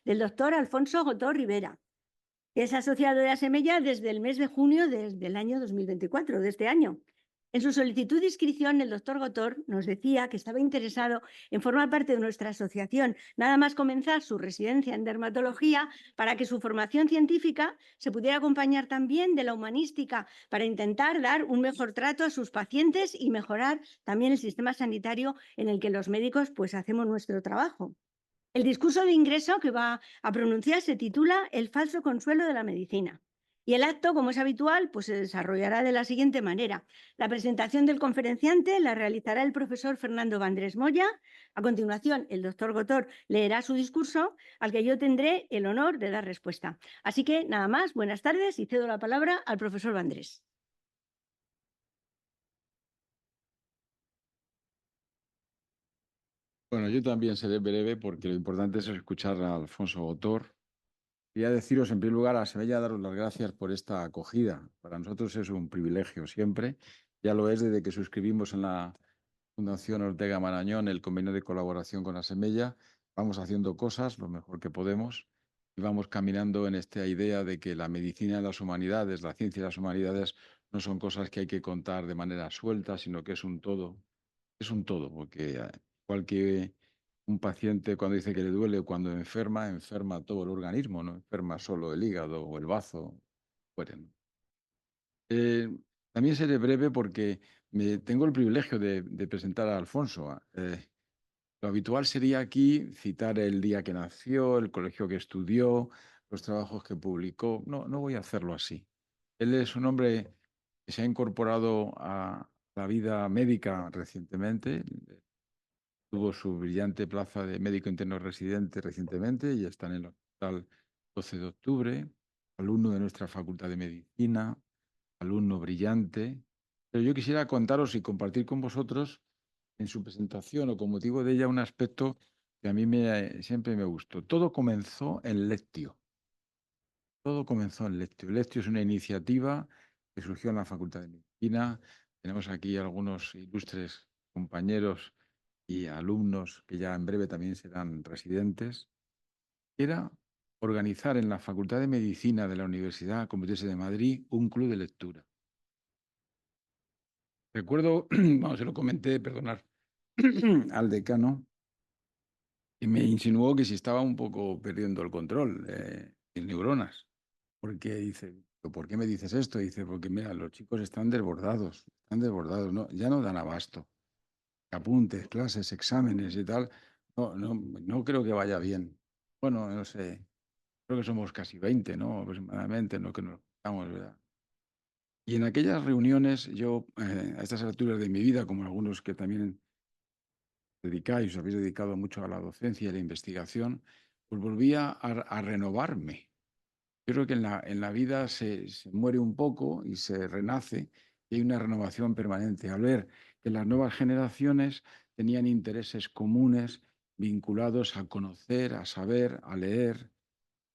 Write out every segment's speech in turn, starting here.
del doctor Alfonso Gotó Rivera, que es asociado de ASEMELLA desde el mes de junio del año 2024, de este año. En su solicitud de inscripción, el doctor Gotor nos decía que estaba interesado en formar parte de nuestra asociación, nada más comenzar su residencia en dermatología, para que su formación científica se pudiera acompañar también de la humanística, para intentar dar un mejor trato a sus pacientes y mejorar también el sistema sanitario en el que los médicos pues hacemos nuestro trabajo. El discurso de ingreso que va a pronunciar se titula El falso consuelo de la medicina. Y el acto, como es habitual, pues se desarrollará de la siguiente manera. La presentación del conferenciante la realizará el profesor Fernando Vandrés Moya. A continuación, el doctor Gotor leerá su discurso, al que yo tendré el honor de dar respuesta. Así que, nada más, buenas tardes y cedo la palabra al profesor Vandrés. Bueno, yo también seré breve porque lo importante es escuchar a Alfonso Gotor. Quería deciros en primer lugar a Sevilla, daros las gracias por esta acogida. Para nosotros es un privilegio siempre. Ya lo es desde que suscribimos en la Fundación Ortega Marañón el convenio de colaboración con la Semella. Vamos haciendo cosas lo mejor que podemos y vamos caminando en esta idea de que la medicina y las humanidades, la ciencia y las humanidades no son cosas que hay que contar de manera suelta, sino que es un todo. Es un todo, porque igual que un paciente cuando dice que le duele o cuando enferma, enferma todo el organismo, no enferma solo el hígado o el bazo. Mueren. Eh, También seré breve porque tengo el privilegio de presentar a Alfonso. Lo habitual sería aquí citar el día que nació, el colegio que estudió, los trabajos que publicó. No, no voy a hacerlo así. Él es un hombre que se ha incorporado a la vida médica recientemente. Tuvo su brillante plaza de médico interno residente recientemente y está en el hospital 12 de octubre, alumno de nuestra Facultad de Medicina, alumno brillante. Pero yo quisiera contaros y compartir con vosotros en su presentación o con motivo de ella un aspecto que a mí siempre me gustó. Todo comenzó en Lectio. Todo comenzó en Lectio. Lectio es una iniciativa que surgió en la Facultad de Medicina. Tenemos aquí algunos ilustres compañeros y alumnos que ya en breve también serán residentes. Era organizar en la Facultad de Medicina de la Universidad Complutense de Madrid un club de lectura. Recuerdo, se lo comenté, perdonar, al decano, y me insinuó que si estaba un poco perdiendo el control en neuronas. Porque dice, ¿por qué me dices esto? Dice, porque mira, los chicos están desbordados, ¿no? Ya no dan abasto. Apuntes, clases, exámenes y tal. No, no, no creo que vaya bien. Bueno, no sé, creo que somos casi 20, ¿no? Aproximadamente, ¿no? Que nos estamos, ¿verdad? Y en aquellas reuniones, yo, a estas alturas de mi vida, como algunos que también dedicáis, os habéis dedicado mucho a la docencia y a la investigación, pues volvía a renovarme. Yo creo que en la vida se muere un poco y se renace y hay una renovación permanente. Al ver que las nuevas generaciones tenían intereses comunes vinculados a conocer, a saber, a leer,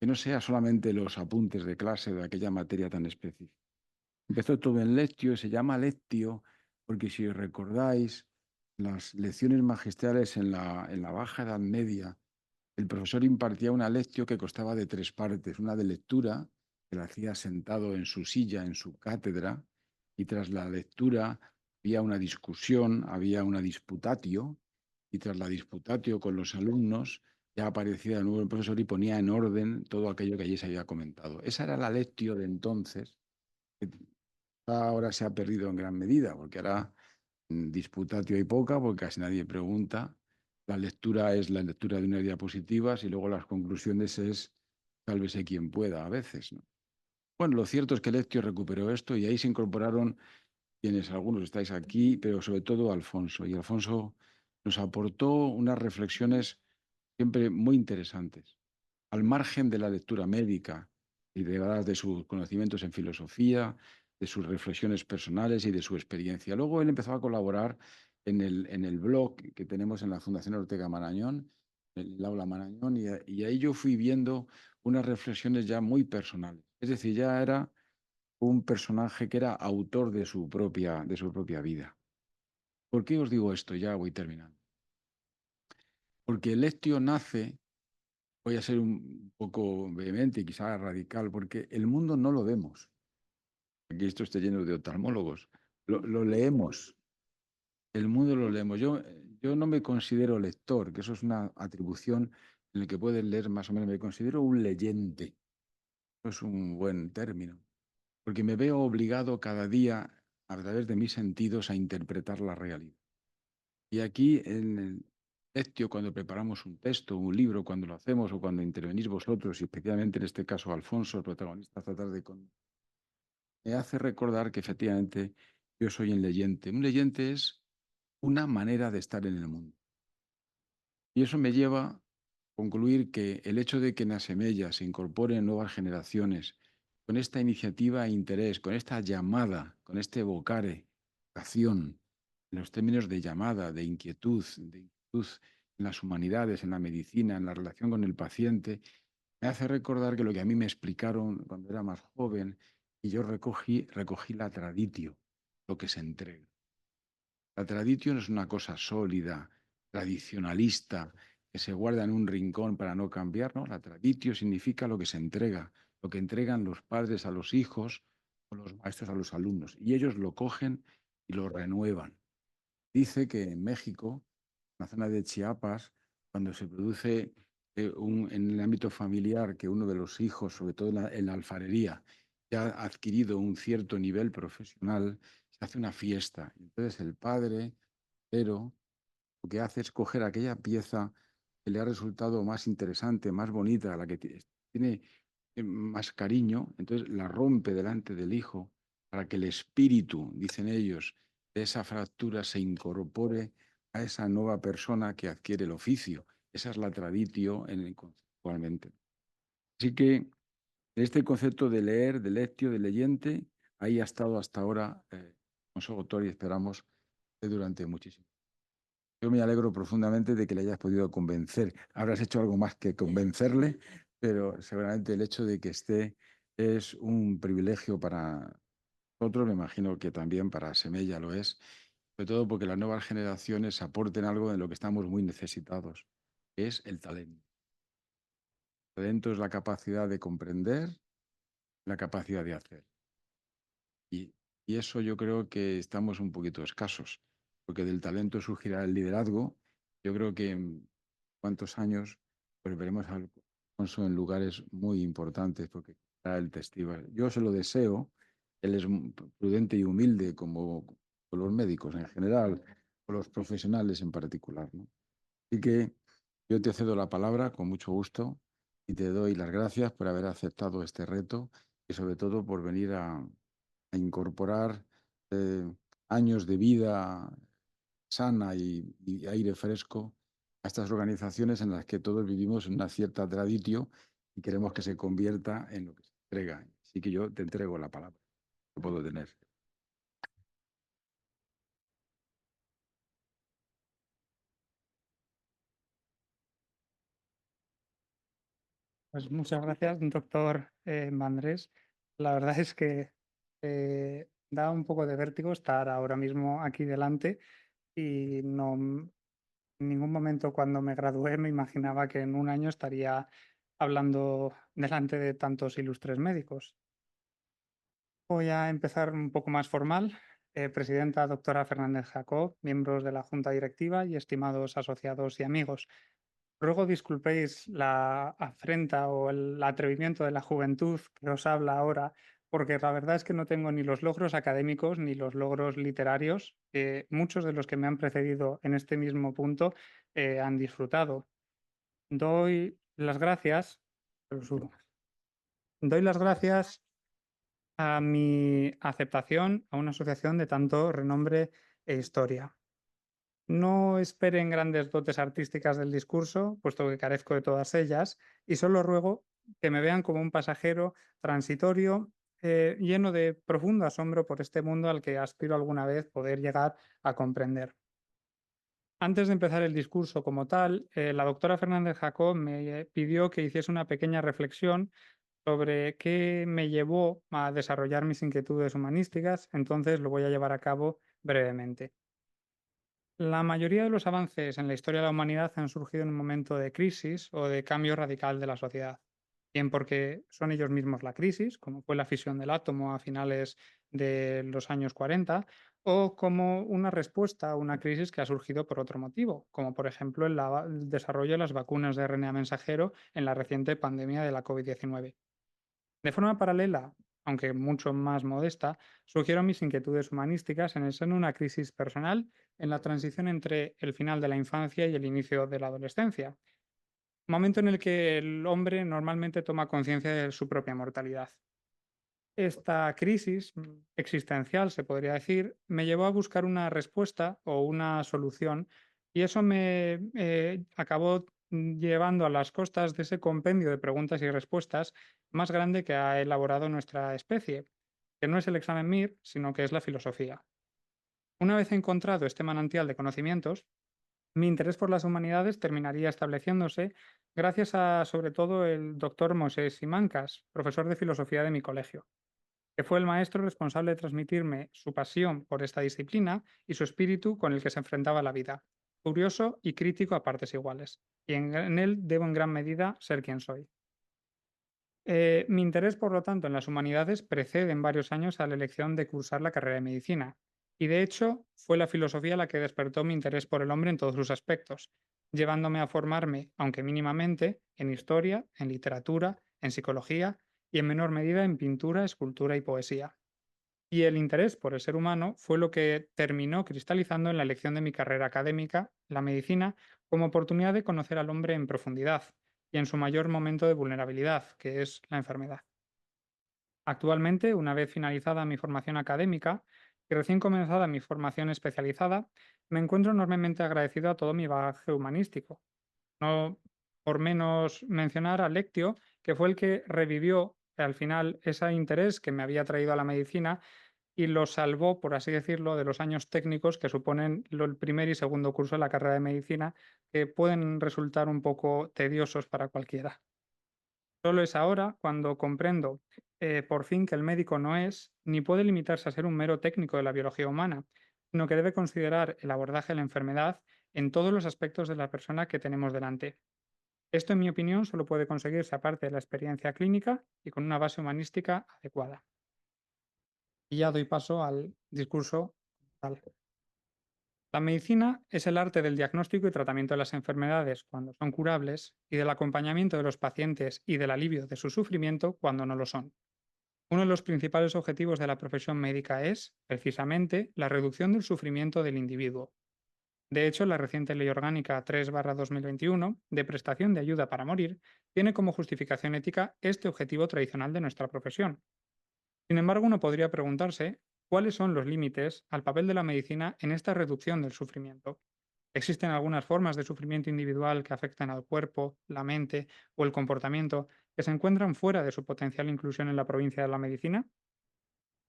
que no sea solamente los apuntes de clase de aquella materia tan específica. Empezó todo en Lectio, se llama Lectio, porque si os recordáis, las lecciones magistrales en la Baja Edad Media, el profesor impartía una lectio que constaba de tres partes, una de lectura, que la hacía sentado en su silla, en su cátedra, y tras la lectura había una discusión, había una disputatio, y tras la disputatio con los alumnos ya aparecía de nuevo el profesor y ponía en orden todo aquello que allí se había comentado. Esa era la lectio de entonces, que ahora se ha perdido en gran medida, porque ahora disputatio hay poca, porque casi nadie pregunta. La lectura es la lectura de unas diapositivas y luego las conclusiones es sálvese quien pueda a veces, ¿no? Bueno, lo cierto es que Lectio recuperó esto y ahí se incorporaron quienes algunos estáis aquí, pero sobre todo Alfonso. Y Alfonso nos aportó unas reflexiones siempre muy interesantes, al margen de la lectura médica y de sus conocimientos en filosofía, de sus reflexiones personales y de su experiencia. Luego él empezó a colaborar en el blog que tenemos en la Fundación Ortega Marañón, el Aula Marañón, y ahí yo fui viendo unas reflexiones ya muy personales. Es decir, ya era un personaje que era autor de su propia vida. ¿Por qué os digo esto? Ya voy terminando. Porque Lectio nace voy a ser un poco vehemente y quizá radical, porque el mundo no lo vemos. Aquí esto está lleno de oftalmólogos. Lo leemos. El mundo lo leemos. Yo no me considero lector, que eso es una atribución en la que puedes leer más o menos. Me considero un leyente. Eso es un buen término. Porque me veo obligado cada día, a través de mis sentidos, a interpretar la realidad. Y aquí, en el Lectio, cuando preparamos un texto, un libro, cuando lo hacemos o cuando intervenís vosotros, y especialmente en este caso Alfonso, el protagonista, tratar de me hace recordar que efectivamente yo soy un leyente. Un leyente es una manera de estar en el mundo. Y eso me lleva a concluir que el hecho de que en Asemella se incorporen nuevas generaciones con esta iniciativa e interés, con esta llamada, con este vocare, vocación, en los términos de llamada, de inquietud en las humanidades, en la medicina, en la relación con el paciente, me hace recordar que lo que a mí me explicaron cuando era más joven, y yo recogí la traditio, lo que se entrega. La traditio no es una cosa sólida, tradicionalista, que se guarda en un rincón para no cambiar, ¿no? La traditio significa lo que se entrega, lo que entregan los padres a los hijos o los maestros a los alumnos, y ellos lo cogen y lo renuevan. Dice que en México, en la zona de Chiapas, cuando se produce en el ámbito familiar que uno de los hijos, sobre todo en la alfarería, ya ha adquirido un cierto nivel profesional, se hace una fiesta. Entonces el padre, pero lo que hace es coger aquella pieza que le ha resultado más interesante, más bonita, la que tiene más cariño, entonces la rompe delante del hijo para que el espíritu, dicen ellos, de esa fractura se incorpore a esa nueva persona que adquiere el oficio. Esa es la traditio conceptualmente. Así que este concepto de leer, de lectio, de leyente, ahí ha estado hasta ahora Alfonso Gotor, y esperamos que durante muchísimo. Yo me alegro profundamente de que le hayas podido convencer. Habrás hecho algo más que convencerle, pero seguramente el hecho de que esté es un privilegio para nosotros, me imagino que también para Semella lo es, sobre todo porque las nuevas generaciones aporten algo en lo que estamos muy necesitados, que es el talento. El talento es la capacidad de comprender, la capacidad de hacer. Y, y eso yo creo que estamos un poquito escasos, porque del talento surgirá el liderazgo. Yo creo que en cuántos años pues veremos a Alfonso en lugares muy importantes, porque será el testigo. Yo se lo deseo. Él es prudente y humilde como los médicos en general, o los profesionales en particular, ¿no? Así que yo te cedo la palabra con mucho gusto y te doy las gracias por haber aceptado este reto y sobre todo por venir a incorporar años de vida sana y aire fresco a estas organizaciones en las que todos vivimos en una cierta traditio y queremos que se convierta en lo que se entrega. Así que yo te entrego la palabra que puedo tener. Pues muchas gracias, doctor Mandrés. La verdad es que da un poco de vértigo estar ahora mismo aquí delante y no, en ningún momento cuando me gradué me imaginaba que en un año estaría hablando delante de tantos ilustres médicos. Voy a empezar un poco más formal. Presidenta doctora Fernández Jacob, miembros de la Junta Directiva y estimados asociados y amigos. Ruego disculpéis la afrenta o el atrevimiento de la juventud que os habla ahora, porque la verdad es que no tengo ni los logros académicos ni los logros literarios que muchos de los que me han precedido en este mismo punto han disfrutado. Doy las gracias, doy las gracias a mi aceptación a una asociación de tanto renombre e historia. No esperen grandes dotes artísticas del discurso, puesto que carezco de todas ellas, y solo ruego que me vean como un pasajero transitorio, lleno de profundo asombro por este mundo al que aspiro alguna vez poder llegar a comprender. Antes de empezar el discurso como tal, la doctora Fernández Jacob me pidió que hiciese una pequeña reflexión sobre qué me llevó a desarrollar mis inquietudes humanísticas, entonces lo voy a llevar a cabo brevemente. La mayoría de los avances en la historia de la humanidad han surgido en un momento de crisis o de cambio radical de la sociedad. Bien porque son ellos mismos la crisis, como fue la fisión del átomo a finales de los años 40, o como una respuesta a una crisis que ha surgido por otro motivo, como por ejemplo el desarrollo de las vacunas de RNA mensajero en la reciente pandemia de la COVID-19. De forma paralela, aunque mucho más modesta, surgieron mis inquietudes humanísticas en el seno de una crisis personal en la transición entre el final de la infancia y el inicio de la adolescencia, momento en el que el hombre normalmente toma conciencia de su propia mortalidad. Esta crisis existencial, se podría decir, me llevó a buscar una respuesta o una solución y eso me acabó llevando a las costas de ese compendio de preguntas y respuestas más grande que ha elaborado nuestra especie, que no es el examen MIR, sino que es la filosofía. Una vez encontrado este manantial de conocimientos, mi interés por las humanidades terminaría estableciéndose gracias a, sobre todo, el doctor Mosés Simancas, profesor de filosofía de mi colegio, que fue el maestro responsable de transmitirme su pasión por esta disciplina y su espíritu con el que se enfrentaba a la vida, curioso y crítico a partes iguales, y en él debo en gran medida ser quien soy. Mi interés, por lo tanto, en las humanidades precede en varios años a la elección de cursar la carrera de medicina, y de hecho fue la filosofía la que despertó mi interés por el hombre en todos sus aspectos, llevándome a formarme, aunque mínimamente, en historia, en literatura, en psicología y en menor medida en pintura, escultura y poesía. Y el interés por el ser humano fue lo que terminó cristalizando en la elección de mi carrera académica, la medicina, como oportunidad de conocer al hombre en profundidad y en su mayor momento de vulnerabilidad, que es la enfermedad. Actualmente, una vez finalizada mi formación académica y recién comenzada mi formación especializada, me encuentro enormemente agradecido a todo mi bagaje humanístico. No por menos mencionar a Lectio, que fue el que revivió al final ese interés que me había traído a la medicina y lo salvó, por así decirlo, de los años técnicos que suponen el primer y segundo curso de la carrera de medicina, que pueden resultar un poco tediosos para cualquiera. Solo es ahora cuando comprendo por fin que el médico no es ni puede limitarse a ser un mero técnico de la biología humana, sino que debe considerar el abordaje de la enfermedad en todos los aspectos de la persona que tenemos delante. Esto, en mi opinión, solo puede conseguirse aparte de la experiencia clínica y con una base humanística adecuada. Y ya doy paso al discurso tal. La medicina es el arte del diagnóstico y tratamiento de las enfermedades cuando son curables y del acompañamiento de los pacientes y del alivio de su sufrimiento cuando no lo son. Uno de los principales objetivos de la profesión médica es, precisamente, la reducción del sufrimiento del individuo. De hecho, la reciente Ley Orgánica 3/2021 de prestación de ayuda para morir tiene como justificación ética este objetivo tradicional de nuestra profesión. Sin embargo, uno podría preguntarse cuáles son los límites al papel de la medicina en esta reducción del sufrimiento. ¿Existen algunas formas de sufrimiento individual que afectan al cuerpo, la mente o el comportamiento que se encuentran fuera de su potencial inclusión en la provincia de la medicina?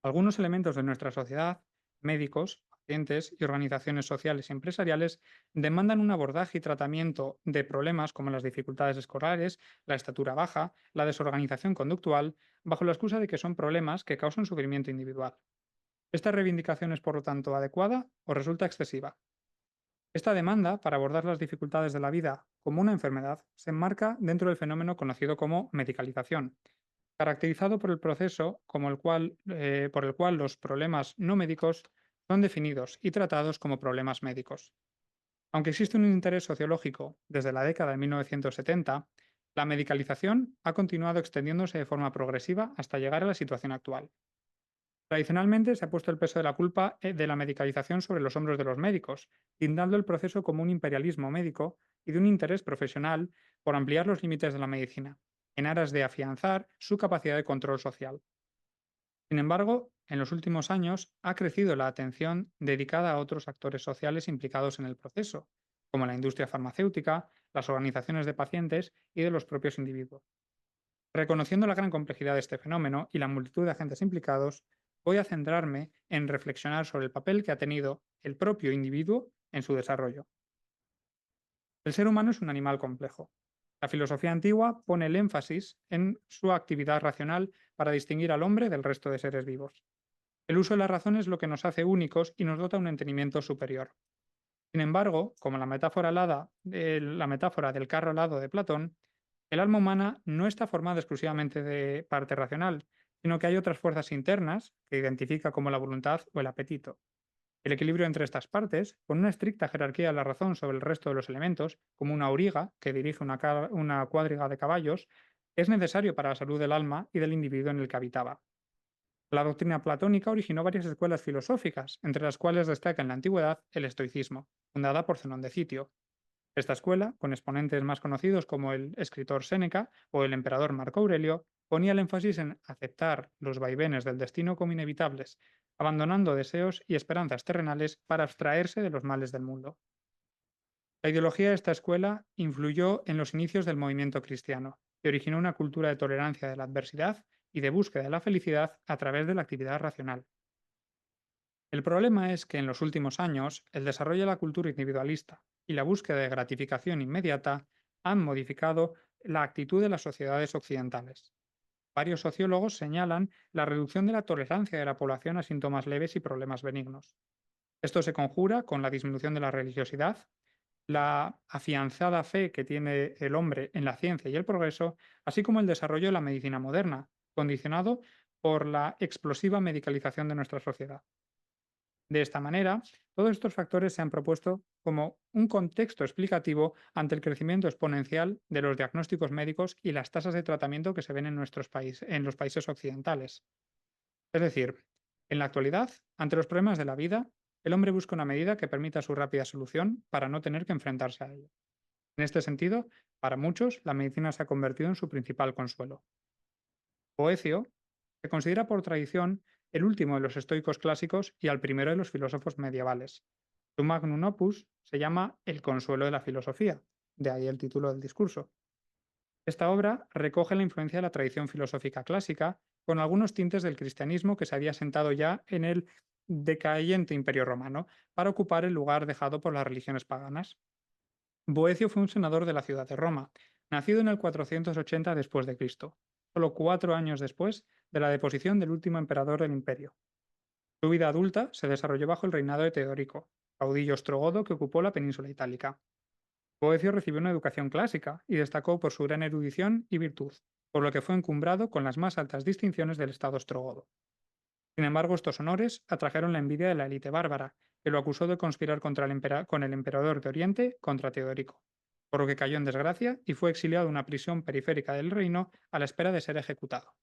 Algunos elementos de nuestra sociedad, médicos, pacientes y organizaciones sociales y empresariales, demandan un abordaje y tratamiento de problemas como las dificultades escolares, la estatura baja, la desorganización conductual, bajo la excusa de que son problemas que causan sufrimiento individual. ¿Esta reivindicación es, por lo tanto, adecuada o resulta excesiva? Esta demanda para abordar las dificultades de la vida como una enfermedad se enmarca dentro del fenómeno conocido como medicalización, caracterizado por el proceso por el cual los problemas no médicos son definidos y tratados como problemas médicos. Aunque existe un interés sociológico desde la década de 1970, la medicalización ha continuado extendiéndose de forma progresiva hasta llegar a la situación actual. Tradicionalmente se ha puesto el peso de la culpa de la medicalización sobre los hombros de los médicos, tildando el proceso como un imperialismo médico y de un interés profesional por ampliar los límites de la medicina, en aras de afianzar su capacidad de control social. Sin embargo, en los últimos años ha crecido la atención dedicada a otros actores sociales implicados en el proceso, como la industria farmacéutica, las organizaciones de pacientes y de los propios individuos. Reconociendo la gran complejidad de este fenómeno y la multitud de agentes implicados, voy a centrarme en reflexionar sobre el papel que ha tenido el propio individuo en su desarrollo. El ser humano es un animal complejo. La filosofía antigua pone el énfasis en su actividad racional para distinguir al hombre del resto de seres vivos. El uso de la razón es lo que nos hace únicos y nos dota un entendimiento superior. Sin embargo, como la metáfora del carro alado de Platón, el alma humana no está formada exclusivamente de parte racional, sino que hay otras fuerzas internas que identifica como la voluntad o el apetito. El equilibrio entre estas partes, con una estricta jerarquía de la razón sobre el resto de los elementos, como una auriga que dirige una cuadriga de caballos, es necesario para la salud del alma y del individuo en el que habitaba. La doctrina platónica originó varias escuelas filosóficas, entre las cuales destaca en la antigüedad el estoicismo, fundada por Zenón de Citio. Esta escuela, con exponentes más conocidos como el escritor Séneca o el emperador Marco Aurelio, ponía el énfasis en aceptar los vaivenes del destino como inevitables, abandonando deseos y esperanzas terrenales para abstraerse de los males del mundo. La ideología de esta escuela influyó en los inicios del movimiento cristiano y originó una cultura de tolerancia de la adversidad y de búsqueda de la felicidad a través de la actividad racional. El problema es que en los últimos años el desarrollo de la cultura individualista y la búsqueda de gratificación inmediata han modificado la actitud de las sociedades occidentales. Varios sociólogos señalan la reducción de la tolerancia de la población a síntomas leves y problemas benignos. Esto se conjura con la disminución de la religiosidad, la afianzada fe que tiene el hombre en la ciencia y el progreso, así como el desarrollo de la medicina moderna, condicionado por la explosiva medicalización de nuestra sociedad. De esta manera, todos estos factores se han propuesto como un contexto explicativo ante el crecimiento exponencial de los diagnósticos médicos y las tasas de tratamiento que se ven en en los países occidentales. Es decir, en la actualidad, ante los problemas de la vida, el hombre busca una medida que permita su rápida solución para no tener que enfrentarse a ello. En este sentido, para muchos, la medicina se ha convertido en su principal consuelo. Boecio se considera por tradición el último de los estoicos clásicos y al primero de los filósofos medievales. Su magnum opus se llama El consuelo de la filosofía, de ahí el título del discurso. Esta obra recoge la influencia de la tradición filosófica clásica, con algunos tintes del cristianismo que se había sentado ya en el decayente Imperio Romano, para ocupar el lugar dejado por las religiones paganas. Boecio fue un senador de la ciudad de Roma, nacido en el 480 después de Cristo, solo 4 años después de la deposición del último emperador del imperio. Su vida adulta se desarrolló bajo el reinado de Teodorico, caudillo ostrogodo que ocupó la península itálica. Boecio recibió una educación clásica y destacó por su gran erudición y virtud, por lo que fue encumbrado con las más altas distinciones del estado ostrogodo. Sin embargo, estos honores atrajeron la envidia de la élite bárbara, que lo acusó de conspirar con el emperador de Oriente contra Teodorico, por lo que cayó en desgracia y fue exiliado a una prisión periférica del reino a la espera de ser ejecutado.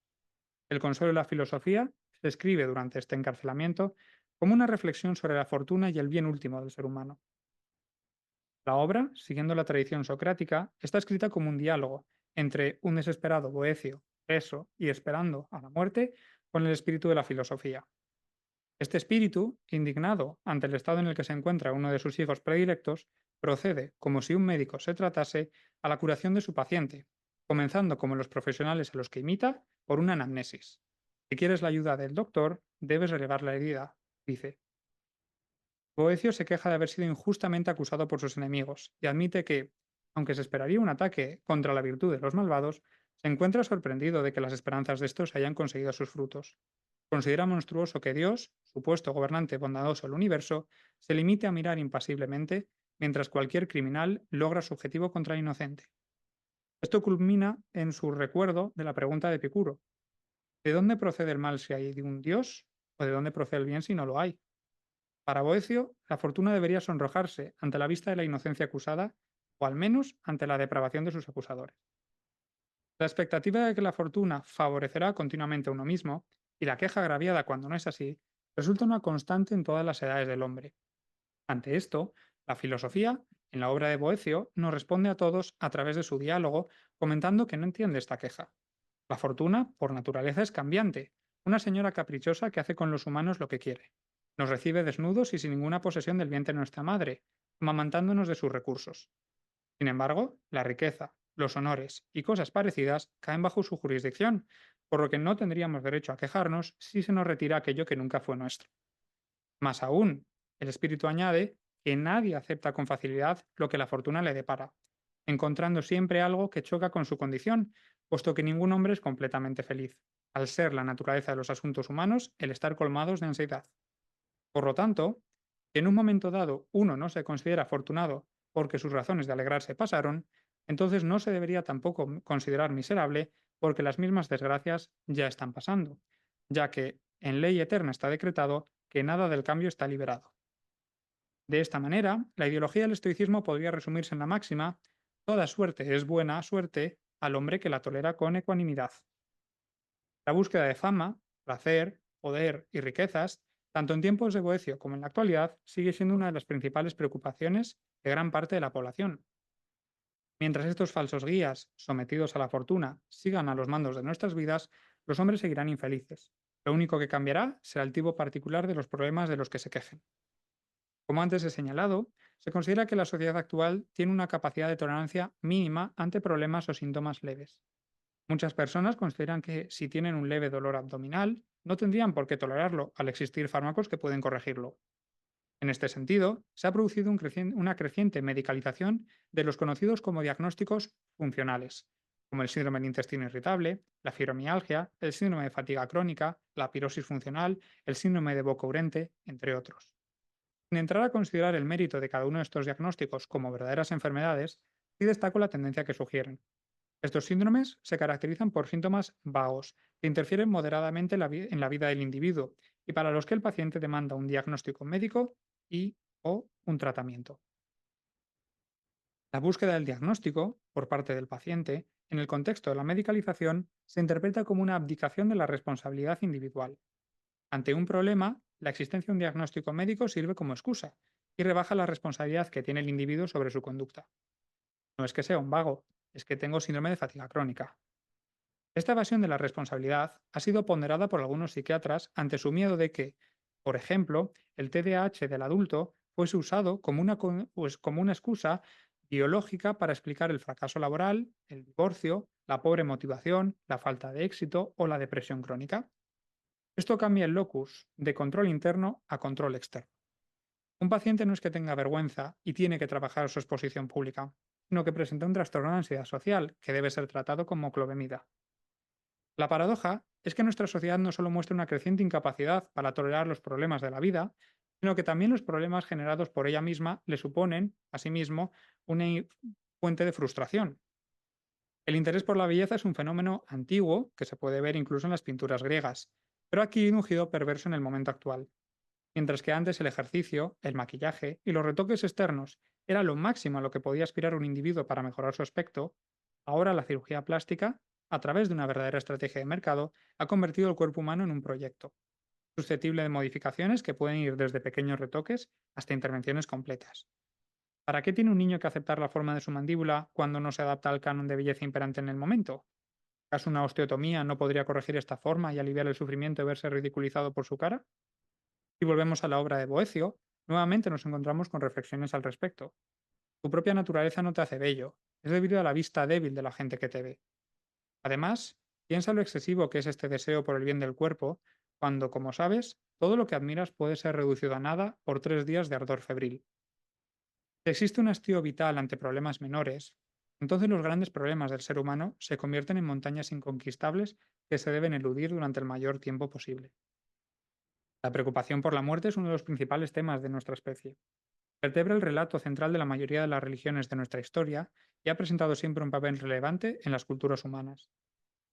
El consuelo de la filosofía se escribe durante este encarcelamiento como una reflexión sobre la fortuna y el bien último del ser humano. La obra, siguiendo la tradición socrática, está escrita como un diálogo entre un desesperado Boecio, preso y esperando a la muerte, con el espíritu de la filosofía. Este espíritu, indignado ante el estado en el que se encuentra uno de sus hijos predilectos, procede, como si un médico se tratase, a la curación de su paciente, comenzando como los profesionales a los que imita, por una anamnesis. Si quieres la ayuda del doctor, debes relegar la herida, dice. Boecio se queja de haber sido injustamente acusado por sus enemigos y admite que, aunque se esperaría un ataque contra la virtud de los malvados, se encuentra sorprendido de que las esperanzas de estos hayan conseguido sus frutos. Considera monstruoso que Dios, supuesto gobernante bondadoso del universo, se limite a mirar impasiblemente mientras cualquier criminal logra su objetivo contra el inocente. Esto culmina en su recuerdo de la pregunta de Epicuro: ¿de dónde procede el mal si hay de un Dios? ¿O de dónde procede el bien si no lo hay? Para Boecio, la fortuna debería sonrojarse ante la vista de la inocencia acusada, o al menos ante la depravación de sus acusadores. La expectativa de que la fortuna favorecerá continuamente a uno mismo, y la queja agraviada cuando no es así, resulta una constante en todas las edades del hombre. Ante esto, la filosofía, en la obra de Boecio, nos responde a todos a través de su diálogo, comentando que no entiende esta queja. La fortuna, por naturaleza, es cambiante, una señora caprichosa que hace con los humanos lo que quiere. Nos recibe desnudos y sin ninguna posesión del vientre de nuestra madre, amamantándonos de sus recursos. Sin embargo, la riqueza, los honores y cosas parecidas caen bajo su jurisdicción, por lo que no tendríamos derecho a quejarnos si se nos retira aquello que nunca fue nuestro. Más aún, el espíritu añade que nadie acepta con facilidad lo que la fortuna le depara, encontrando siempre algo que choca con su condición, puesto que ningún hombre es completamente feliz, al ser la naturaleza de los asuntos humanos el estar colmados de ansiedad. Por lo tanto, Si en un momento dado uno no se considera afortunado porque sus razones de alegrarse pasaron, entonces no se debería tampoco considerar miserable porque las mismas desgracias ya están pasando, ya que en ley eterna está decretado que nada del cambio está liberado. De esta manera, la ideología del estoicismo podría resumirse en la máxima: toda suerte es buena suerte al hombre que la tolera con ecuanimidad. La búsqueda de fama, placer, poder y riquezas, tanto en tiempos de Boecio como en la actualidad, sigue siendo una de las principales preocupaciones de gran parte de la población. Mientras estos falsos guías, sometidos a la fortuna, sigan a los mandos de nuestras vidas, los hombres seguirán infelices. Lo único que cambiará será el tipo particular de los problemas de los que se quejen. Como antes he señalado, se considera que la sociedad actual tiene una capacidad de tolerancia mínima ante problemas o síntomas leves. Muchas personas consideran que si tienen un leve dolor abdominal, no tendrían por qué tolerarlo al existir fármacos que pueden corregirlo. En este sentido, se ha producido una creciente medicalización de los conocidos como diagnósticos funcionales, como el síndrome del intestino irritable, la fibromialgia, el síndrome de fatiga crónica, la pirosis funcional, el síndrome de boca urente, entre otros. Sin entrar a considerar el mérito de cada uno de estos diagnósticos como verdaderas enfermedades, sí destaco la tendencia que sugieren. Estos síndromes se caracterizan por síntomas vagos, que interfieren moderadamente en la vida del individuo y para los que el paciente demanda un diagnóstico médico y/o un tratamiento. La búsqueda del diagnóstico, por parte del paciente, en el contexto de la medicalización, se interpreta como una abdicación de la responsabilidad individual. Ante un problema, la existencia de un diagnóstico médico sirve como excusa y rebaja la responsabilidad que tiene el individuo sobre su conducta. No es que sea un vago, es que tengo síndrome de fatiga crónica. Esta evasión de la responsabilidad ha sido ponderada por algunos psiquiatras ante su miedo de que, por ejemplo, el TDAH del adulto fuese usado como como una excusa biológica para explicar el fracaso laboral, el divorcio, la pobre motivación, la falta de éxito o la depresión crónica. Esto cambia el locus de control interno a control externo. Un paciente no es que tenga vergüenza y tiene que trabajar su exposición pública, sino que presenta un trastorno de ansiedad social que debe ser tratado como clobemida. La paradoja es que nuestra sociedad no solo muestra una creciente incapacidad para tolerar los problemas de la vida, sino que también los problemas generados por ella misma le suponen, asimismo, una fuente de frustración. El interés por la belleza es un fenómeno antiguo que se puede ver incluso en las pinturas griegas, pero aquí un giro perverso en el momento actual. Mientras que antes el ejercicio, el maquillaje y los retoques externos era lo máximo a lo que podía aspirar un individuo para mejorar su aspecto, ahora la cirugía plástica, a través de una verdadera estrategia de mercado, ha convertido el cuerpo humano en un proyecto, susceptible de modificaciones que pueden ir desde pequeños retoques hasta intervenciones completas. ¿Para qué tiene un niño que aceptar la forma de su mandíbula cuando no se adapta al canon de belleza imperante en el momento? ¿Acaso una osteotomía no podría corregir esta forma y aliviar el sufrimiento de verse ridiculizado por su cara? Si volvemos a la obra de Boecio, nuevamente nos encontramos con reflexiones al respecto. Tu propia naturaleza no te hace bello, es debido a la vista débil de la gente que te ve. Además, piensa lo excesivo que es este deseo por el bien del cuerpo, cuando, como sabes, todo lo que admiras puede ser reducido a nada por 3 días de ardor febril. Si existe un hastío vital ante problemas menores, entonces los grandes problemas del ser humano se convierten en montañas inconquistables que se deben eludir durante el mayor tiempo posible. La preocupación por la muerte es uno de los principales temas de nuestra especie. Vertebra el relato central de la mayoría de las religiones de nuestra historia y ha presentado siempre un papel relevante en las culturas humanas.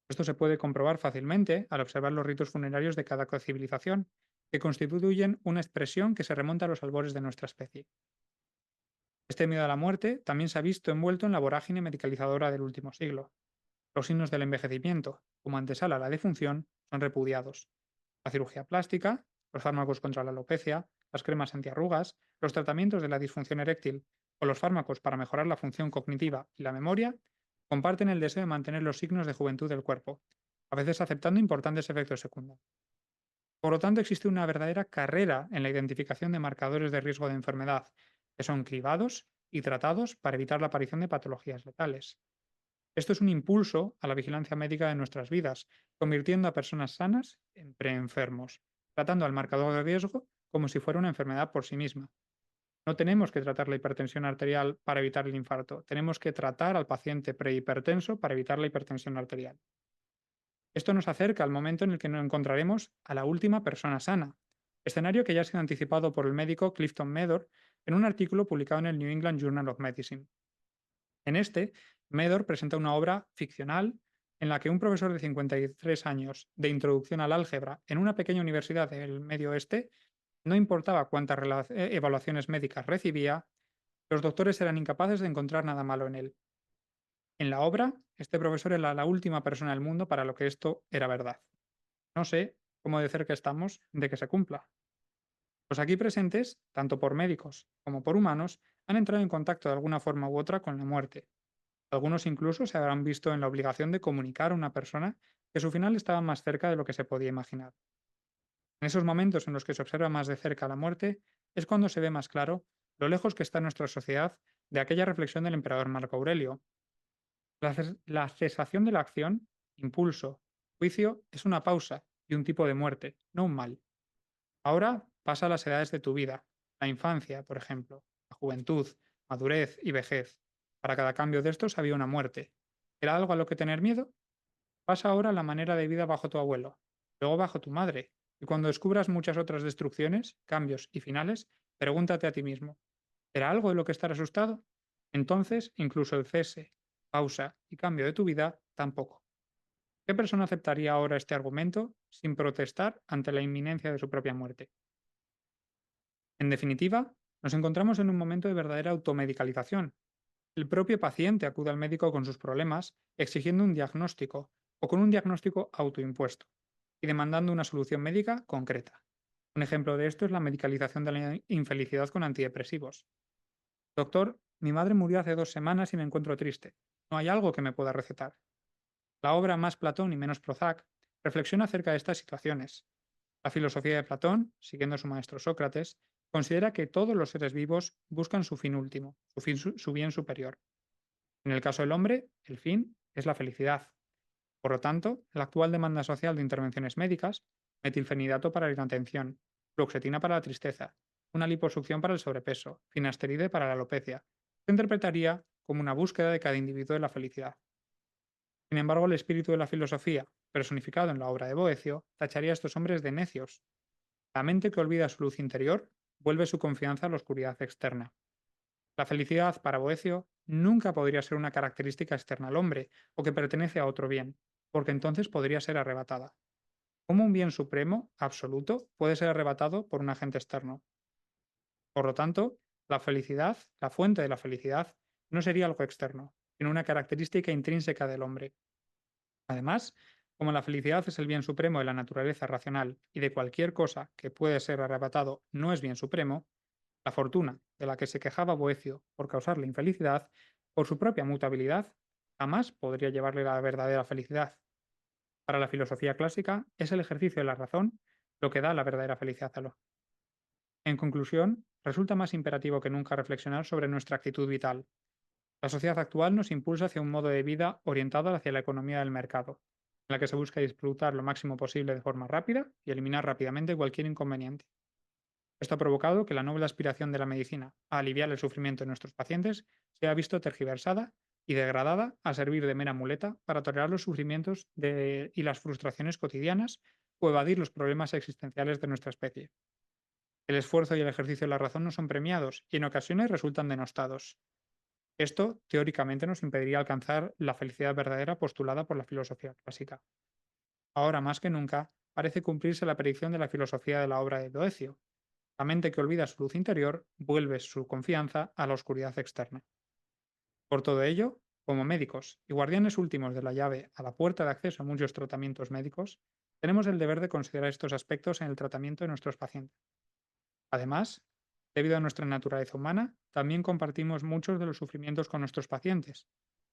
Esto se puede comprobar fácilmente al observar los ritos funerarios de cada civilización, que constituyen una expresión que se remonta a los albores de nuestra especie. Este miedo a la muerte también se ha visto envuelto en la vorágine medicalizadora del último siglo. Los signos del envejecimiento, como antesala a la defunción, son repudiados. La cirugía plástica, los fármacos contra la alopecia, las cremas antiarrugas, los tratamientos de la disfunción eréctil o los fármacos para mejorar la función cognitiva y la memoria comparten el deseo de mantener los signos de juventud del cuerpo, a veces aceptando importantes efectos secundarios. Por lo tanto, existe una verdadera carrera en la identificación de marcadores de riesgo de enfermedad, que son cribados y tratados para evitar la aparición de patologías letales. Esto es un impulso a la vigilancia médica de nuestras vidas, convirtiendo a personas sanas en preenfermos, tratando al marcador de riesgo como si fuera una enfermedad por sí misma. No tenemos que tratar la hipertensión arterial para evitar el infarto, tenemos que tratar al paciente prehipertenso para evitar la hipertensión arterial. Esto nos acerca al momento en el que nos encontraremos a la última persona sana, escenario que ya ha sido anticipado por el médico Clifton Medor en un artículo publicado en el New England Journal of Medicine. En este, Medor presenta una obra ficcional en la que un profesor de 53 años de introducción al álgebra en una pequeña universidad del Medio Oeste, no importaba cuántas evaluaciones médicas recibía, los doctores eran incapaces de encontrar nada malo en él. En la obra, este profesor era la última persona del mundo para lo que esto era verdad. No sé cómo de cerca estamos de que se cumpla. Los aquí presentes, tanto por médicos como por humanos, han entrado en contacto de alguna forma u otra con la muerte. Algunos incluso se habrán visto en la obligación de comunicar a una persona que su final estaba más cerca de lo que se podía imaginar. En esos momentos en los que se observa más de cerca la muerte, es cuando se ve más claro lo lejos que está nuestra sociedad de aquella reflexión del emperador Marco Aurelio. La cesación de la acción, impulso, juicio, es una pausa y un tipo de muerte, no un mal. Ahora pasa a las edades de tu vida, la infancia, por ejemplo, la juventud, madurez y vejez. Para cada cambio de estos había una muerte. ¿Era algo a lo que tener miedo? Pasa ahora la manera de vida bajo tu abuelo, luego bajo tu madre, y cuando descubras muchas otras destrucciones, cambios y finales, pregúntate a ti mismo, ¿era algo de lo que estar asustado? Entonces, incluso el cese, pausa y cambio de tu vida tampoco. ¿Qué persona aceptaría ahora este argumento sin protestar ante la inminencia de su propia muerte? En definitiva, nos encontramos en un momento de verdadera automedicalización. El propio paciente acude al médico con sus problemas, exigiendo un diagnóstico o con un diagnóstico autoimpuesto y demandando una solución médica concreta. Un ejemplo de esto es la medicalización de la infelicidad con antidepresivos. Doctor, mi madre murió hace 2 semanas y me encuentro triste. ¿No hay algo que me pueda recetar? La obra Más Platón y menos Prozac reflexiona acerca de estas situaciones. La filosofía de Platón, siguiendo a su maestro Sócrates, considera que todos los seres vivos buscan su fin último, su bien superior. En el caso del hombre, el fin es la felicidad. Por lo tanto, la actual demanda social de intervenciones médicas, metilfenidato para la inatención, fluoxetina para la tristeza, una liposucción para el sobrepeso, finasteride para la alopecia, se interpretaría como una búsqueda de cada individuo de la felicidad. Sin embargo, el espíritu de la filosofía, personificado en la obra de Boecio, tacharía a estos hombres de necios. La mente que olvida su luz interior vuelve su confianza a la oscuridad externa. La felicidad, para Boecio, nunca podría ser una característica externa al hombre o que pertenece a otro bien, porque entonces podría ser arrebatada. ¿Cómo un bien supremo, absoluto, puede ser arrebatado por un agente externo? Por lo tanto, la felicidad, la fuente de la felicidad, no sería algo externo, sino una característica intrínseca del hombre. Además, como la felicidad es el bien supremo de la naturaleza racional y de cualquier cosa que puede ser arrebatado no es bien supremo, la fortuna, de la que se quejaba Boecio por causarle infelicidad, por su propia mutabilidad, jamás podría llevarle a la verdadera felicidad. Para la filosofía clásica, es el ejercicio de la razón lo que da la verdadera felicidad al hombre. En conclusión, resulta más imperativo que nunca reflexionar sobre nuestra actitud vital. La sociedad actual nos impulsa hacia un modo de vida orientado hacia la economía del mercado, en la que se busca disfrutar lo máximo posible de forma rápida y eliminar rápidamente cualquier inconveniente. Esto ha provocado que la noble aspiración de la medicina a aliviar el sufrimiento de nuestros pacientes se ha visto tergiversada y degradada a servir de mera muleta para tolerar los sufrimientos y las frustraciones cotidianas o evadir los problemas existenciales de nuestra especie. El esfuerzo y el ejercicio de la razón no son premiados y en ocasiones resultan denostados. Esto, teóricamente, nos impediría alcanzar la felicidad verdadera postulada por la filosofía clásica. Ahora más que nunca, parece cumplirse la predicción de la filosofía de la obra de Boecio. La mente que olvida su luz interior vuelve su confianza a la oscuridad externa. Por todo ello, como médicos y guardianes últimos de la llave a la puerta de acceso a muchos tratamientos médicos, tenemos el deber de considerar estos aspectos en el tratamiento de nuestros pacientes. Además, debido a nuestra naturaleza humana, también compartimos muchos de los sufrimientos con nuestros pacientes,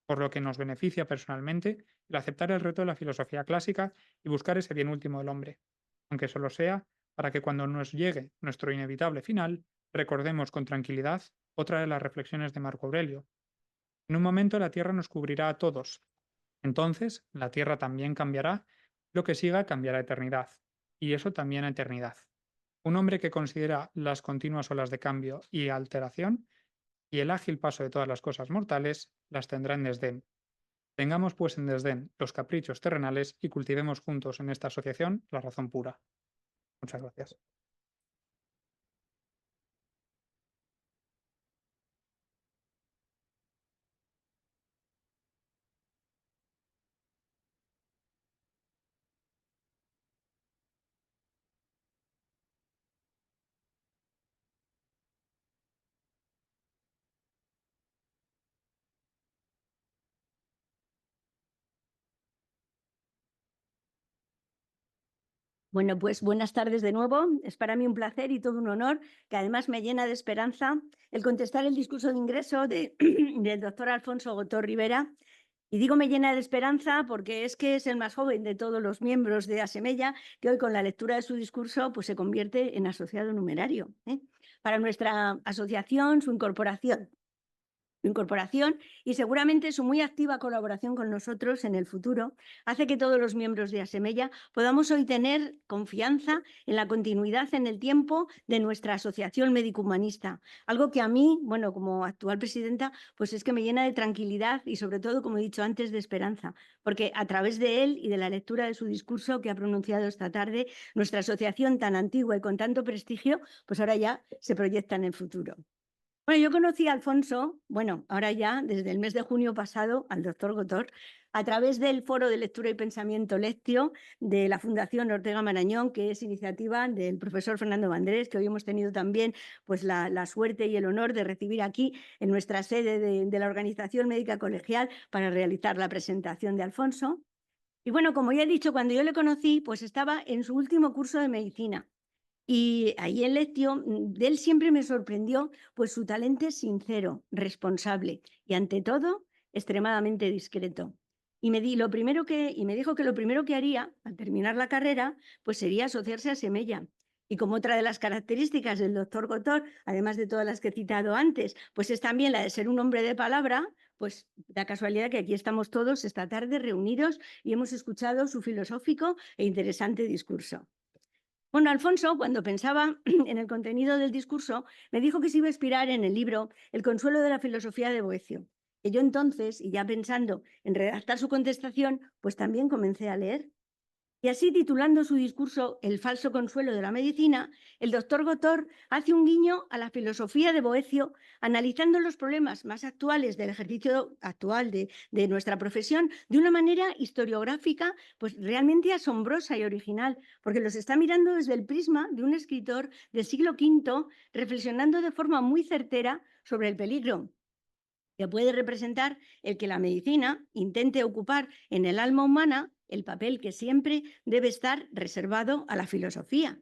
por lo que nos beneficia personalmente el aceptar el reto de la filosofía clásica y buscar ese bien último del hombre, aunque solo sea para que cuando nos llegue nuestro inevitable final, recordemos con tranquilidad otra de las reflexiones de Marco Aurelio. En un momento la tierra nos cubrirá a todos. Entonces, la tierra también cambiará, lo que siga cambiará a eternidad, y eso también a eternidad. Un hombre que considera las continuas olas de cambio y alteración y el ágil paso de todas las cosas mortales, las tendrá en desdén. Tengamos pues en desdén los caprichos terrenales y cultivemos juntos en esta asociación la razón pura. Muchas gracias. Bueno, pues buenas tardes de nuevo. Es para mí un placer y todo un honor, que además me llena de esperanza, el contestar el discurso de ingreso del doctor Alfonso Gotó Rivera. Y digo me llena de esperanza porque es que es el más joven de todos los miembros de Asemella, que hoy con la lectura de su discurso pues se convierte en asociado numerario. Para nuestra asociación, su incorporación y seguramente su muy activa colaboración con nosotros en el futuro hace que todos los miembros de Asemella podamos hoy tener confianza en la continuidad en el tiempo de nuestra asociación médico-humanista. Algo que a mí, bueno, como actual presidenta, pues es que me llena de tranquilidad y sobre todo, como he dicho antes, de esperanza, porque a través de él y de la lectura de su discurso que ha pronunciado esta tarde, nuestra asociación tan antigua y con tanto prestigio, pues ahora ya se proyecta en el futuro. Bueno, yo conocí a Alfonso, bueno, ahora ya desde el mes de junio pasado, al doctor Gotor, a través del Foro de Lectura y Pensamiento Lectio de la Fundación Ortega Marañón, que es iniciativa del profesor Fernando Vandrés, que hoy hemos tenido también pues, la suerte y el honor de recibir aquí en nuestra sede de la Organización Médica Colegial para realizar la presentación de Alfonso. Y bueno, como ya he dicho, cuando yo le conocí, pues estaba en su último curso de medicina. Y ahí en Lectio, de él siempre me sorprendió pues su talento sincero, responsable y ante todo extremadamente discreto. Y me dijo que lo primero que haría al terminar la carrera pues sería asociarse a Semella. Y como otra de las características del doctor Gotor, además de todas las que he citado antes, pues es también la de ser un hombre de palabra, pues da casualidad que aquí estamos todos esta tarde reunidos y hemos escuchado su filosófico e interesante discurso. Bueno, Alfonso, cuando pensaba en el contenido del discurso, me dijo que se iba a inspirar en el libro El consuelo de la filosofía de Boecio, que yo entonces, y ya pensando en redactar su contestación, pues también comencé a leer. Y así, titulando su discurso El falso consuelo de la medicina, el doctor Gotor hace un guiño a la filosofía de Boecio, analizando los problemas más actuales del ejercicio actual de nuestra profesión de una manera historiográfica, pues realmente asombrosa y original, porque los está mirando desde el prisma de un escritor del siglo V, reflexionando de forma muy certera sobre el peligro que puede representar el que la medicina intente ocupar en el alma humana el papel que siempre debe estar reservado a la filosofía.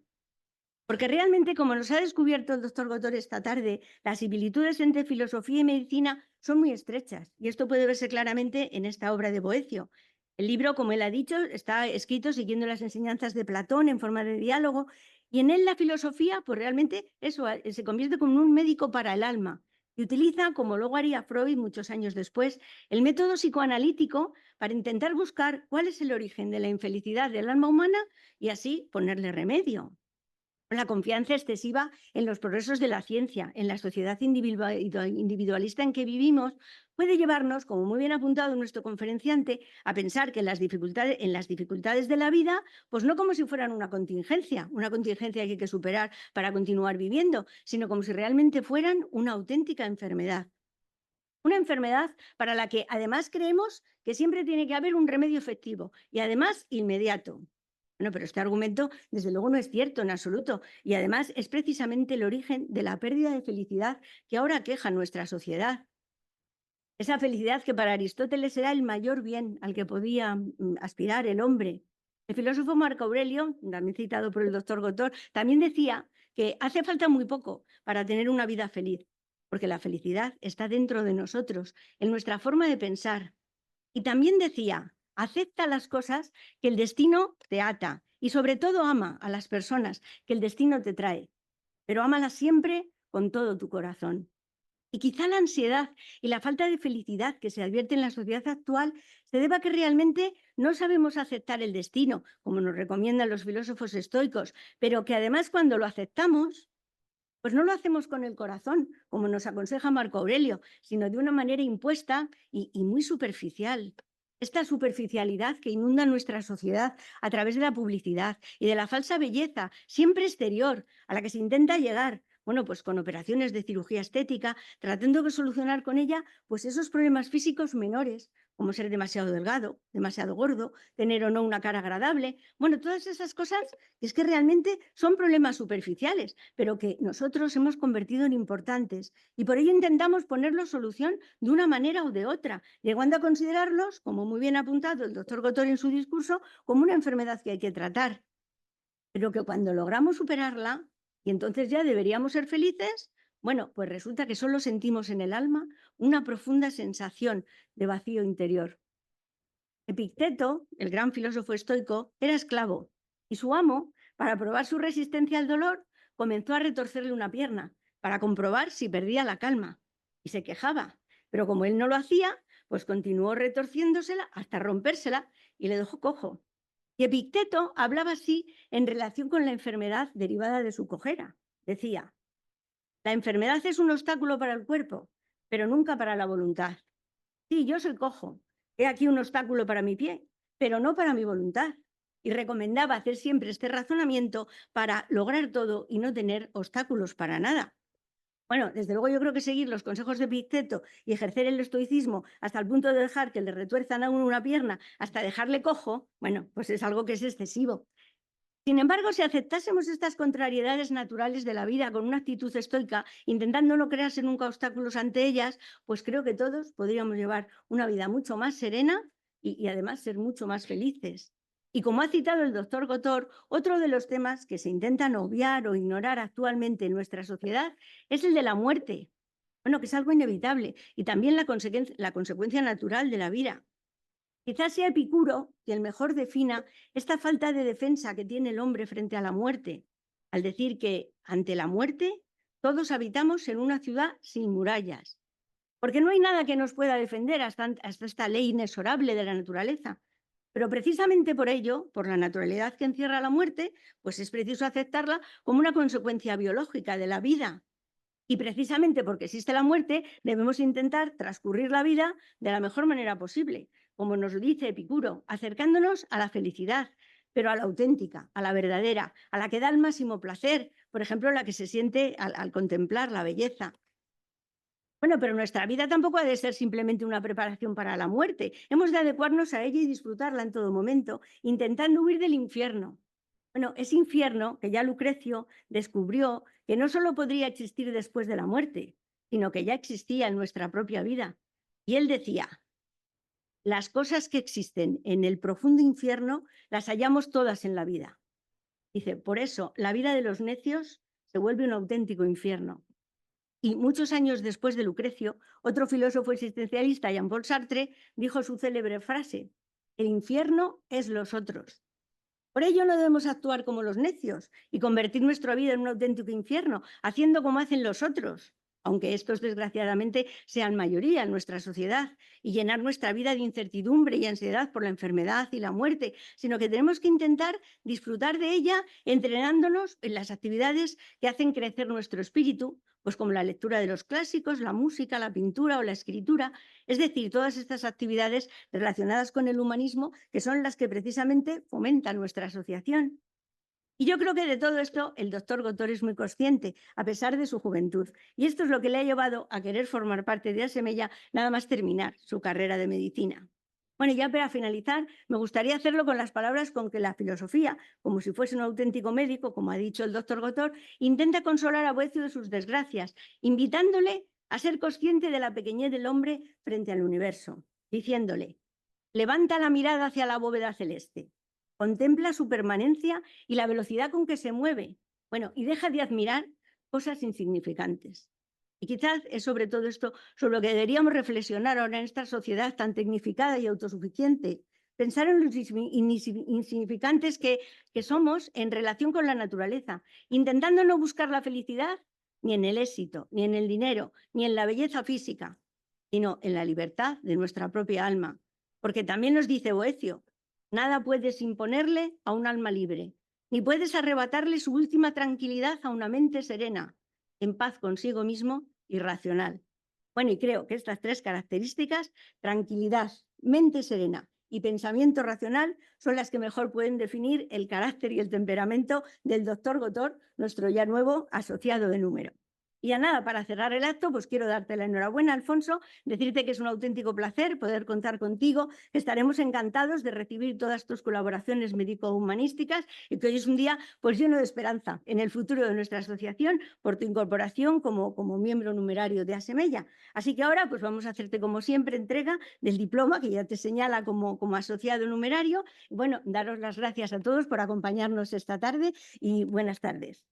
Porque realmente, como nos ha descubierto el doctor Gotor esta tarde, las similitudes entre filosofía y medicina son muy estrechas, y esto puede verse claramente en esta obra de Boecio. El libro, como él ha dicho, está escrito siguiendo las enseñanzas de Platón en forma de diálogo, y en él la filosofía, pues realmente eso se convierte como un médico para el alma, y utiliza, como luego haría Freud muchos años después, el método psicoanalítico para intentar buscar cuál es el origen de la infelicidad del alma humana y así ponerle remedio. La confianza excesiva en los progresos de la ciencia, en la sociedad individualista en que vivimos, puede llevarnos, como muy bien ha apuntado nuestro conferenciante, a pensar que en las dificultades de la vida, pues no como si fueran una contingencia que hay que superar para continuar viviendo, sino como si realmente fueran una auténtica enfermedad. Una enfermedad para la que además creemos que siempre tiene que haber un remedio efectivo y además inmediato. Bueno, pero este argumento desde luego no es cierto en absoluto y además es precisamente el origen de la pérdida de felicidad que ahora aqueja nuestra sociedad. Esa felicidad que para Aristóteles era el mayor bien al que podía aspirar el hombre. El filósofo Marco Aurelio, también citado por el doctor Gotor, también decía que hace falta muy poco para tener una vida feliz, porque la felicidad está dentro de nosotros, en nuestra forma de pensar. Y también decía, acepta las cosas que el destino te ata y sobre todo ama a las personas que el destino te trae, pero ámalas siempre con todo tu corazón. Y quizá la ansiedad y la falta de felicidad que se advierte en la sociedad actual se deba a que realmente no sabemos aceptar el destino, como nos recomiendan los filósofos estoicos, pero que además cuando lo aceptamos, pues no lo hacemos con el corazón, como nos aconseja Marco Aurelio, sino de una manera impuesta y muy superficial. Esta superficialidad que inunda nuestra sociedad a través de la publicidad y de la falsa belleza, siempre exterior, a la que se intenta llegar, bueno, pues con operaciones de cirugía estética, tratando de solucionar con ella pues esos problemas físicos menores, como ser demasiado delgado, demasiado gordo, tener o no una cara agradable. Bueno, todas esas cosas que es que realmente son problemas superficiales, pero que nosotros hemos convertido en importantes y por ello intentamos ponerlos solución de una manera o de otra, llegando a considerarlos, como muy bien ha apuntado el doctor Gotor en su discurso, como una enfermedad que hay que tratar. pero que cuando logramos superarla, y entonces ya deberíamos ser felices, bueno, pues resulta que solo sentimos en el alma una profunda sensación de vacío interior. Epicteto, el gran filósofo estoico, era esclavo y su amo, para probar su resistencia al dolor, comenzó a retorcerle una pierna para comprobar si perdía la calma y se quejaba. Pero como él no lo hacía, pues continuó retorciéndosela hasta rompérsela y le dejó cojo. Y Epicteto hablaba así en relación con la enfermedad derivada de su cojera. Decía, la enfermedad es un obstáculo para el cuerpo, pero nunca para la voluntad. Sí, yo soy cojo. He aquí un obstáculo para mi pie, pero no para mi voluntad. Y recomendaba hacer siempre este razonamiento para lograr todo y no tener obstáculos para nada. Bueno, desde luego yo creo que seguir los consejos de Epicteto y ejercer el estoicismo hasta el punto de dejar que le retuerzan a uno una pierna hasta dejarle cojo, bueno, pues es algo que es excesivo. Sin embargo, si aceptásemos estas contrariedades naturales de la vida con una actitud estoica, intentando no crearse nunca obstáculos ante ellas, pues creo que todos podríamos llevar una vida mucho más serena y además ser mucho más felices. Y como ha citado el doctor Gotor, otro de los temas que se intentan obviar o ignorar actualmente en nuestra sociedad es el de la muerte. Bueno, que es algo inevitable y también la consecuencia natural de la vida. Quizás sea Epicuro quien mejor defina esta falta de defensa que tiene el hombre frente a la muerte, al decir que ante la muerte todos habitamos en una ciudad sin murallas, porque no hay nada que nos pueda defender hasta esta ley inexorable de la naturaleza. Pero precisamente por ello, por la naturalidad que encierra la muerte, pues es preciso aceptarla como una consecuencia biológica de la vida. Y precisamente porque existe la muerte, debemos intentar transcurrir la vida de la mejor manera posible, como nos lo dice Epicuro, acercándonos a la felicidad, pero a la auténtica, a la verdadera, a la que da el máximo placer, por ejemplo, la que se siente al contemplar la belleza. Bueno, pero nuestra vida tampoco ha de ser simplemente una preparación para la muerte. Hemos de adecuarnos a ella y disfrutarla en todo momento, intentando huir del infierno. Bueno, ese infierno que ya Lucrecio descubrió que no solo podría existir después de la muerte, sino que ya existía en nuestra propia vida. Y él decía, las cosas que existen en el profundo infierno las hallamos todas en la vida. Dice, por eso la vida de los necios se vuelve un auténtico infierno. Y muchos años después de Lucrecio, otro filósofo existencialista, Jean-Paul Sartre, dijo su célebre frase, el infierno es los otros. Por ello no debemos actuar como los necios y convertir nuestra vida en un auténtico infierno, haciendo como hacen los otros, aunque estos desgraciadamente sean mayoría en nuestra sociedad, y llenar nuestra vida de incertidumbre y ansiedad por la enfermedad y la muerte, sino que tenemos que intentar disfrutar de ella entrenándonos en las actividades que hacen crecer nuestro espíritu, pues como la lectura de los clásicos, la música, la pintura o la escritura, es decir, todas estas actividades relacionadas con el humanismo que son las que precisamente fomentan nuestra asociación. Y yo creo que de todo esto el doctor Gotor es muy consciente, a pesar de su juventud. Y esto es lo que le ha llevado a querer formar parte de Asemella nada más terminar su carrera de medicina. Bueno, ya para finalizar, me gustaría hacerlo con las palabras con que la filosofía, como si fuese un auténtico médico, como ha dicho el doctor Gotor, intenta consolar a Boecio de sus desgracias, invitándole a ser consciente de la pequeñez del hombre frente al universo, diciéndole, levanta la mirada hacia la bóveda celeste, contempla su permanencia y la velocidad con que se mueve, bueno, y deja de admirar cosas insignificantes. Y quizás es sobre todo esto sobre lo que deberíamos reflexionar ahora en esta sociedad tan tecnificada y autosuficiente. Pensar en los insignificantes que somos en relación con la naturaleza, intentando no buscar la felicidad ni en el éxito, ni en el dinero, ni en la belleza física, sino en la libertad de nuestra propia alma. Porque también nos dice Boecio, nada puedes imponerle a un alma libre, ni puedes arrebatarle su última tranquilidad a una mente serena, en paz consigo mismo y racional. Bueno, y creo que estas tres características, tranquilidad, mente serena y pensamiento racional, son las que mejor pueden definir el carácter y el temperamento del doctor Gotor, nuestro ya nuevo asociado de número. Y ya nada, para cerrar el acto, pues quiero darte la enhorabuena, Alfonso, decirte que es un auténtico placer poder contar contigo, que estaremos encantados de recibir todas tus colaboraciones médico-humanísticas y que hoy es un día pues lleno de esperanza en el futuro de nuestra asociación por tu incorporación como miembro numerario de ASEMELLA. Así que ahora pues vamos a hacerte como siempre entrega del diploma que ya te señala como asociado numerario. Bueno, daros las gracias a todos por acompañarnos esta tarde y buenas tardes.